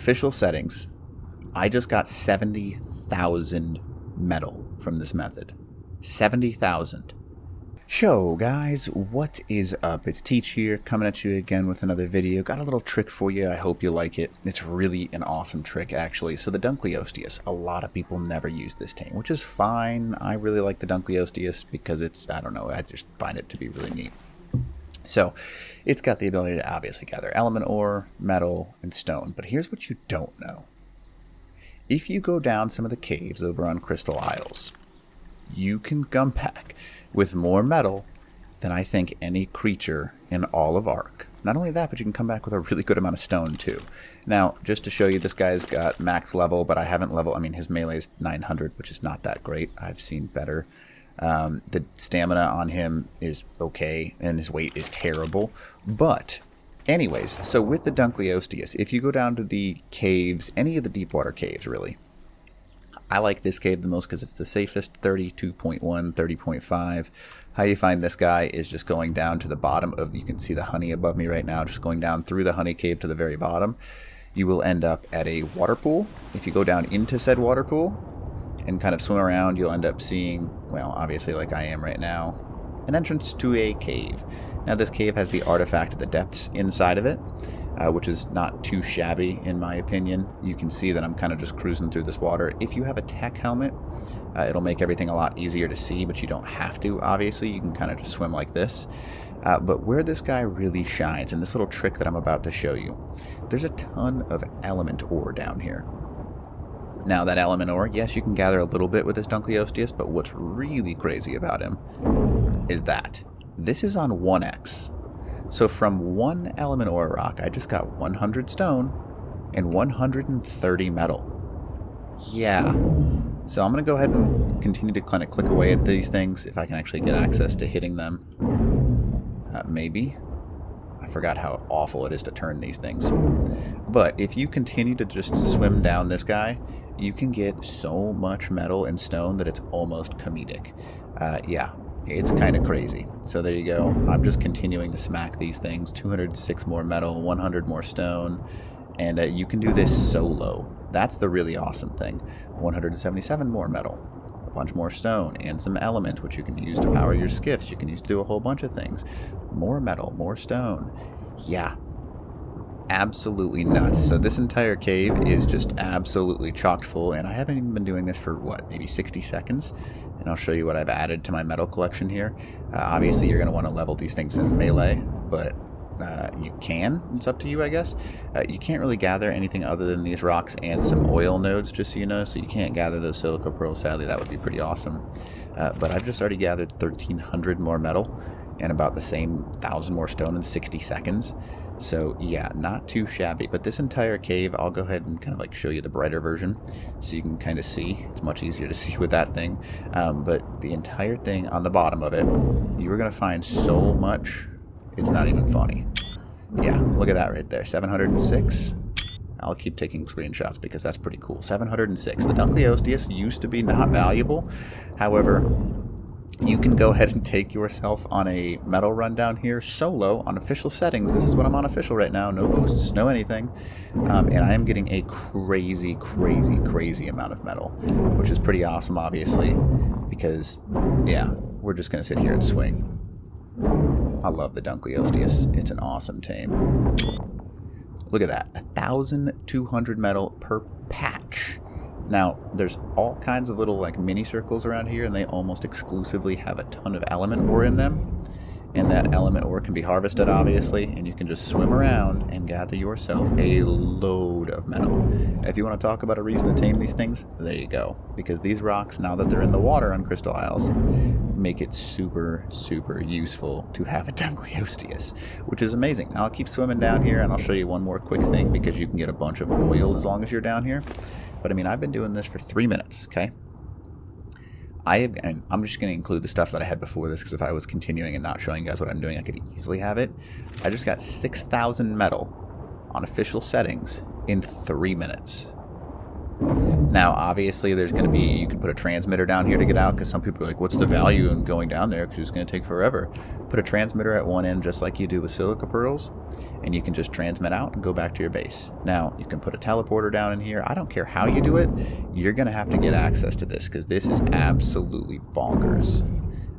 Official settings, I just got 70,000 metal from this method. 70,000. Yo guys, what is up? It's Teach here, coming at you again with another video. Got a little trick for you, I hope you like it. It's really an awesome trick actually. So the Dunkleosteus, a lot of people never use this tame, which is fine. I really like the Dunkleosteus because it's, I don't know, I just find it to be really neat. So it's got the ability to obviously gather element ore, metal, and stone. But here's what you don't know. If you go down some of the caves over on Crystal Isles, you can come back with more metal than I think any creature in all of Ark. Not only that, but you can come back with a really good amount of stone too. Now, just to show you, this guy's got max level, but I haven't leveled. I mean, his melee is 900, which is not that great. I've seen better. The stamina on him is okay, and his weight is terrible. But anyways, so with the Dunkleosteus, if you go down to the caves, any of the deep water caves really, I like this cave the most because it's the safest, 32.1, 30.5. How you find this guy is just going down to the bottom of, you can see the honey above me right now, just going down through the honey cave to the very bottom. You will end up at a water pool. If you go down into said water pool and kind of swim around, you'll end up seeing, well, obviously like I am right now, an entrance to a cave. Now this cave has the artifact of the depths inside of it, which is not too shabby in my opinion. You can see that I'm kind of just cruising through this water. If you have a tech helmet, it'll make everything a lot easier to see, but you don't have to, obviously. You can kind of just swim like this. But where this guy really shines, and this little trick that I'm about to show you, there's a ton of element ore down here. Now that element ore, yes, you can gather a little bit with this Dunkleosteus, but what's really crazy about him is that this is on 1x. So from one element ore rock, I just got 100 stone and 130 metal. Yeah. So I'm going to go ahead and continue to kind of click away at these things if I can actually get access to hitting them. Maybe. I forgot how awful it is to turn these things. But if you continue to just swim down this guy, you can get so much metal and stone that it's almost comedic. Yeah, it's kind of crazy. So there you go. I'm just continuing to smack these things. 206 more metal, 100 more stone, and you can do this solo. That's the really awesome thing. 177 more metal, a bunch more stone, and some element, which you can use to power your skiffs. You can use to do a whole bunch of things. More metal, more stone. Yeah, absolutely nuts. So this entire cave is just absolutely chocked full, and I haven't even been doing this for, what, maybe 60 seconds? And I'll show you what I've added to my metal collection here. Obviously, you're going to want to level these things in melee, but you can. It's up to you, I guess. You can't really gather anything other than these rocks and some oil nodes, just so you know, so you can't gather those silica pearls. Sadly, that would be pretty awesome. But I've just already gathered 1,300 more metal and about the same 1,000 more stone in 60 seconds. So yeah, not too shabby. But this entire cave, I'll go ahead and kind of like show you the brighter version so you can kind of see. It's much easier to see with that thing. But the entire thing on the bottom of it, you are going to find so much, it's not even funny. Yeah, look at that right there, 706. I'll keep taking screenshots because that's pretty cool. 706. The Dunkleosteus used to be not valuable. However, you can go ahead and take yourself on a metal run down here solo on official settings. This is what I'm on official right now. No boosts, no anything. And I am getting a crazy, crazy, crazy amount of metal, which is pretty awesome, obviously, because, yeah, we're just going to sit here and swing. I love the Dunkleosteus. It's an awesome tame. Look at that. 1,200 metal per patch. Now, there's all kinds of little like mini circles around here, and they almost exclusively have a ton of element ore in them. And that element ore can be harvested, obviously, and you can just swim around and gather yourself a load of metal. If you want to talk about a reason to tame these things, there you go. Because these rocks, now that they're in the water on Crystal Isles, make it super, super useful to have a Dunkleosteus, which is amazing. Now I'll keep swimming down here, and I'll show you one more quick thing, because you can get a bunch of oil as long as you're down here. But I mean, I've been doing this for 3 minutes, okay? And I'm just going to include the stuff that I had before this, because if I was continuing and not showing you guys what I'm doing, I could easily have it. I just got 6,000 metal on official settings in 3 minutes. Now, obviously, there's going to be, you can put a transmitter down here to get out, because some people are like, what's the value in going down there, because it's going to take forever. Put a transmitter at one end, just like you do with silica pearls, and you can just transmit out and go back to your base. Now, you can put a teleporter down in here. I don't care how you do it, you're going to have to get access to this, because this is absolutely bonkers.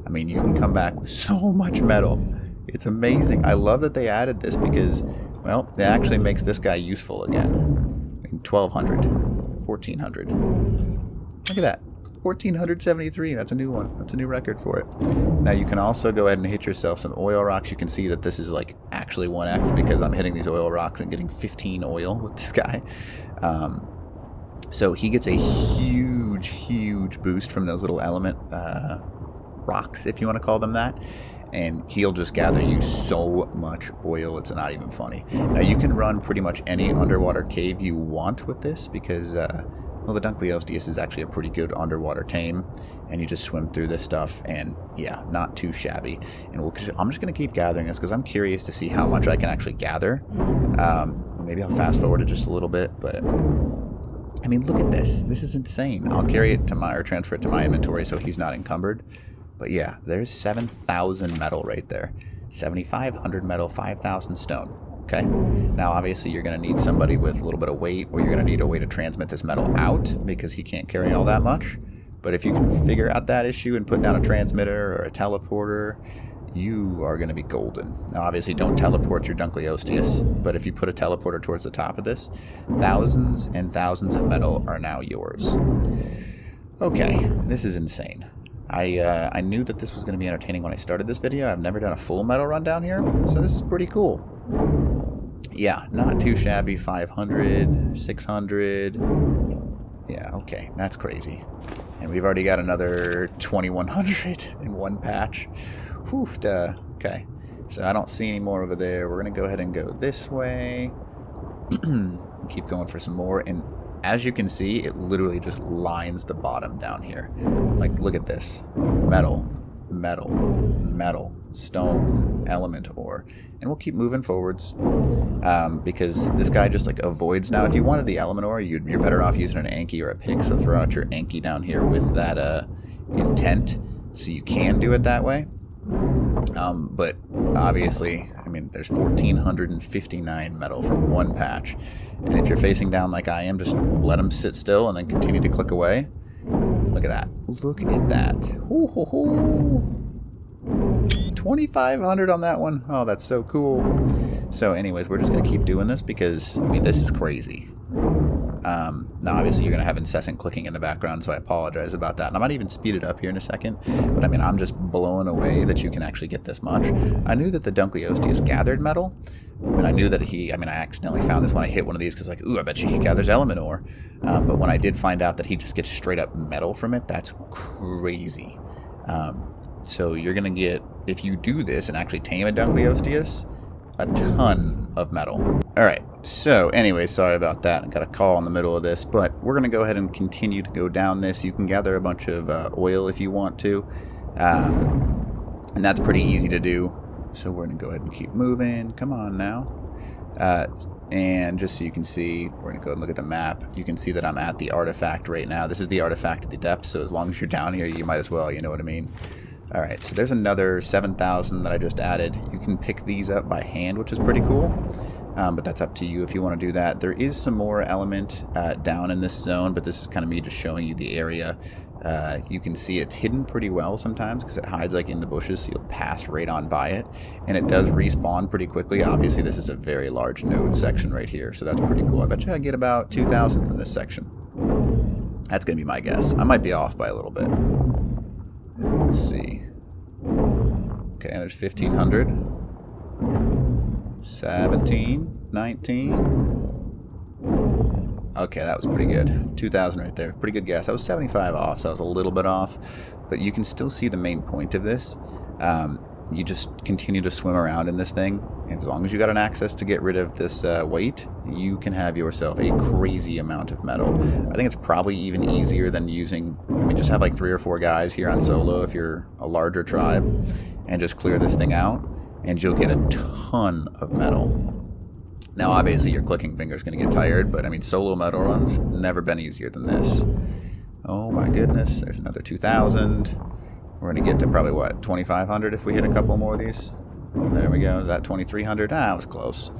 I mean, you can come back with so much metal. It's amazing. I love that they added this, because, well, it actually makes this guy useful again. I mean, 1,200. 1,400. Look at that. 1,473. That's a new one. That's a new record for it. Now you can also go ahead and hit yourself some oil rocks. You can see that this is like actually 1x because I'm hitting these oil rocks and getting 15 oil with this guy. So he gets a huge boost from those little element rocks, if you want to call them that. And he'll just gather you so much oil, it's not even funny. Now, you can run pretty much any underwater cave you want with this because, well, the Dunkleosteus is actually a pretty good underwater tame, and you just swim through this stuff, and yeah, not too shabby. And I'm just going to keep gathering this because I'm curious to see how much I can actually gather. Maybe I'll fast forward it just a little bit, but I mean, look at this. This is insane. I'll carry it to my, or transfer it to my inventory so he's not encumbered. But yeah, there's 7,000 metal right there. 7,500 metal, 5,000 stone. Okay? Now, obviously, you're going to need somebody with a little bit of weight, or you're going to need a way to transmit this metal out, because he can't carry all that much. But if you can figure out that issue and put down a transmitter or a teleporter, you are going to be golden. Now, obviously, don't teleport your Dunkleosteus, but if you put a teleporter towards the top of this, thousands and thousands of metal are now yours. Okay, this is insane. I knew that this was going to be entertaining when I started this video. I've never done a full metal run down here, so this is pretty cool. Yeah, not too shabby. 500, 600. Yeah, okay, that's crazy. And we've already got another 2,100 in one patch. Whew, okay, so I don't see any more over there. We're going to go ahead and go this way. Keep going for some more. And as you can see, it literally just lines the bottom down here. Like, look at this. Metal, metal, metal, stone, element ore. And we'll keep moving forwards because this guy just like avoids. Now, if you wanted the element ore, you're better off using an Anki or a pick. So throw out your Anki down here with that intent. So you can do it that way. But obviously, I mean, there's 1,459 metal from one patch. And if you're facing down like I am, just let them sit still and then continue to click away. Look at that. Look at that. 2,500 on that one. Oh, that's so cool. So anyways, we're just going to keep doing this because, I mean, this is crazy. Now, obviously, you're going to have incessant clicking in the background, so I apologize about that. And I might even speed it up here in a second. But, I mean, I'm just blown away that you can actually get this much. I knew that the Dunkleosteus gathered metal. And I knew that I accidentally found this when I hit one of these because, like, ooh, I bet you he gathers element ore. But when I did find out that he just gets straight up metal from it, that's crazy. So you're going to get, if you do this and actually tame a Dunkleosteus, a ton of metal. Alright, so anyway, sorry about that. I got a call in the middle of this, but we're going to go ahead and continue to go down this. You can gather a bunch of oil if you want to, and that's pretty easy to do. So we're going to go ahead and keep moving. Come on now. And just so you can see, we're going to go and look at the map. You can see that I'm at the artifact right now. This is the artifact at the depths, so as long as you're down here, you might as well, you know what I mean? Alright, so there's another 7,000 that I just added. You can pick these up by hand, which is pretty cool. But that's up to you if you want to do that. There is some more element down in this zone, but this is kind of me just showing you the area. You can see it's hidden pretty well sometimes because it hides like in the bushes, so you'll pass right on by it. And it does respawn pretty quickly. Obviously, this is a very large node section right here, so that's pretty cool. I bet you I get about 2,000 from this section. That's going to be my guess. I might be off by a little bit. Let's see. Okay, there's 1,500. 17, 19. Okay, that was pretty good. 2,000 right there. Pretty good guess. I was 75 off, so I was a little bit off. But you can still see the main point of this. You just continue to swim around in this thing. And as long as you got an access to get rid of this weight, you can have yourself a crazy amount of metal. I think it's probably even easier than using, I mean, just have like 3 or 4 guys here on solo if you're a larger tribe, and just clear this thing out, and you'll get a ton of metal. Now, obviously, your clicking finger's going to get tired, but I mean, solo metal runs, never been easier than this. Oh my goodness, there's another 2,000. We're going to get to probably, what, 2,500 if we hit a couple more of these? There we go. Is that 2,300? Ah, it was close.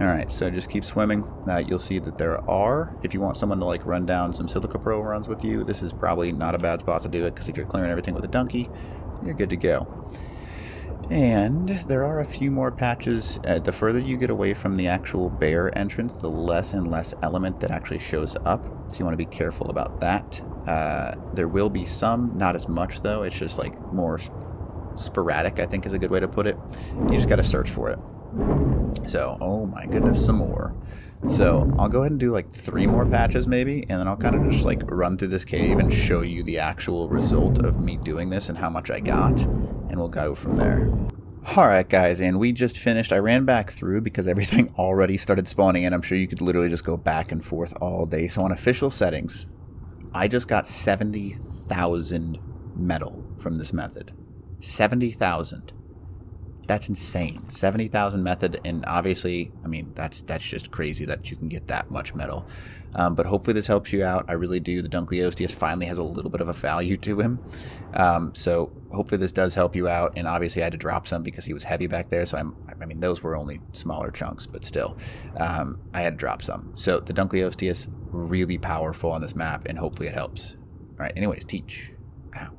Alright, so just keep swimming. You'll see that there are, if you want someone to like run down some Silica Pro runs with you, this is probably not a bad spot to do it, because if you're clearing everything with a donkey, you're good to go. And there are a few more patches. The further you get away from the actual bear entrance, the less and less element that actually shows up. So you want to be careful about that. There will be some, not as much though. It's just like more sporadic, I think is a good way to put it. You just got to search for it. So, oh my goodness, some more. So I'll go ahead and do like 3 more patches maybe, and then I'll kind of just like run through this cave and show you the actual result of me doing this and how much I got, and we'll go from there. Alright guys, and we just finished. I ran back through because everything already started spawning in. I'm sure you could literally just go back and forth all day. So on official settings, I just got 70,000 metal from this method. 70,000. That's insane. 70,000 method, and obviously, I mean, that's just crazy that you can get that much metal. But hopefully this helps you out. I really do. The Dunkleosteus finally has a little bit of a value to him. So hopefully this does help you out. And obviously I had to drop some because he was heavy back there. So I mean, those were only smaller chunks, but still, I had to drop some. So the Dunkleosteus, really powerful on this map, and hopefully it helps. All right, anyways, teach. Ow.